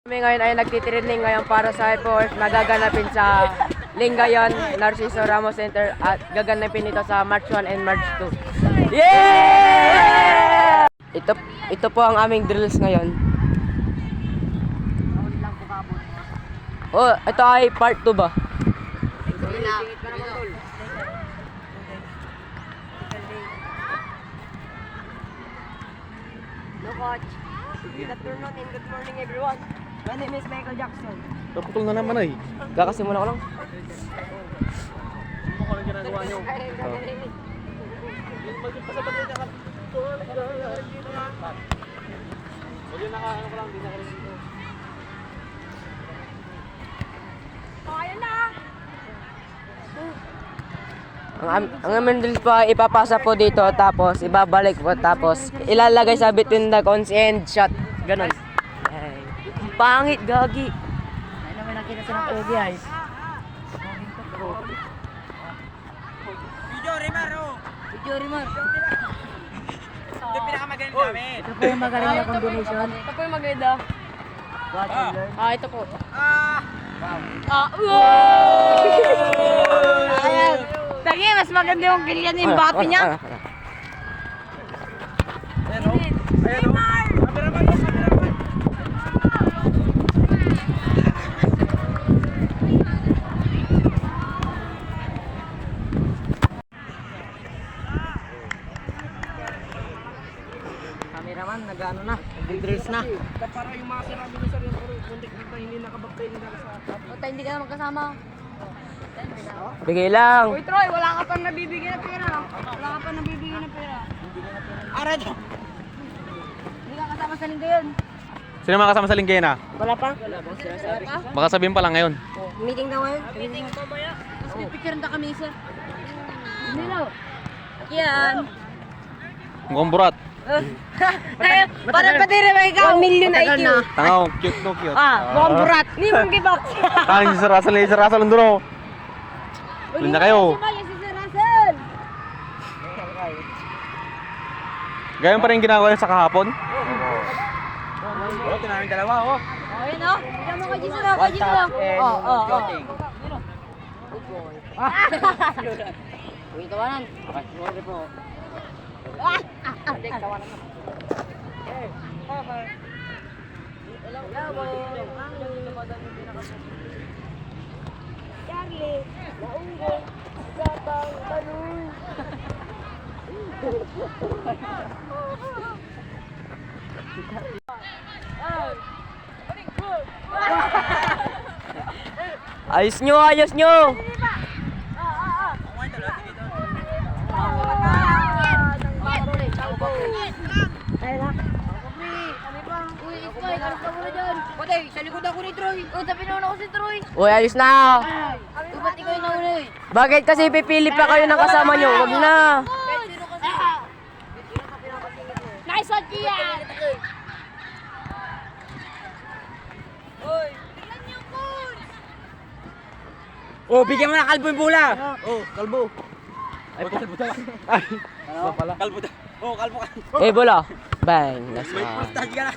Kami ngayon ay nagtitraining ngayon para sa Air Force na gaganapin sa Lingayen Narciso Ramos Center at gaganapin ito sa March 1 and March 2. Yeah! Ito po ang aming drills ngayon. Oh, ito ay part 2 ba? No coach. Good afternoon and good morning everyone. My name is Michael Jackson. Naputol na naman ay. Kakasimula ko lang. Ano ko lang ginagawa nyo? Ang aming drills po ay ipapasa po dito tapos ibabalik po tapos ilalagay sa between the cones and shot. Ganon. Ay. Pangit, gagi. Ay naman nakita sa ng guys. Video Rimar. Ito yung pinakamagaling namin. Ito po yung magaling na combination. Ito po yung maganda. Watch and learn. Ito po. Ayan. Tagi, mas maganda yung kilyan yung bati niya. Cameraman, nag-ano na, nag-drills na. Para yung mga sinabi ni Sir, hindi nakabaktay na sa O, hindi ka na magkasama. Bigay lang. Uy, Troy, wala ka pang nabibigyan na pera. Wala ka pang nabibigyan na pera. Aray! Hindi ka kasama sa linggo yun. Sino mga kasama sa Lingayen na? Wala pa? Baka sabihin pa lang ngayon. Meeting daw ngayon? Meeting mamaya. Tapos may picture na kami, sir. Hindi daw. Yan. Mukhang burat. Parang pati rin may ikaw, million na IQ. Tangaw, cute no cute. Mukhang burat. Hindi mo give up. Tangin si Sir Russell lang doon. Tuloy na kayo. Sumaya si Sir Russell. Gayon pa rin ginagawa yun sa kahapon? Oo, tinaming dalawa, oh. O, yun o. Tignan mo kay Jesus o, kay Jesus o. Uy, tawanan. Sorry po. Hindi, tawanan na. Charlie, naunggong, gatang, tanong. Ayos nyo, ayos nyo. Patay, sa likod ako ni Troy. O, tapi nauna ko si Troy. Uy, ayos na. Ba't ikaw yung nauna eh? Bakit kasi pipili pa kayo ng kasama nyo? Wag na. Nice one, Kia! Oh, bigyan mo na kalbo yung bola. Oh, kalbo. Ay, kalbo daw. Ay, ano pala? Kalbo daw. Oh, kalbo ka. Eh, bola. Bang. That's May mustache ka na.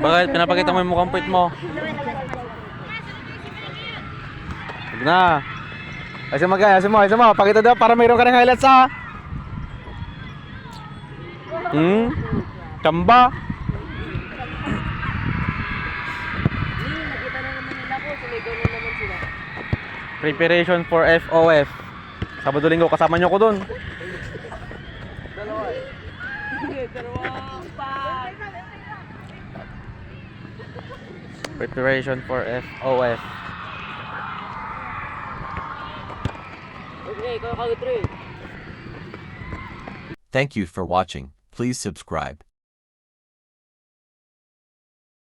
Bakit? Pinapakita mo yung mukhang puwit mo. Huwag na. Ayos mo. Pakita daw para mayroon ka ng highlights ha. Chamba. Preparation for FOF. Sabado-linggo kasama nyo ko dun. Preparation for FOF. Thank you for watching. Please subscribe.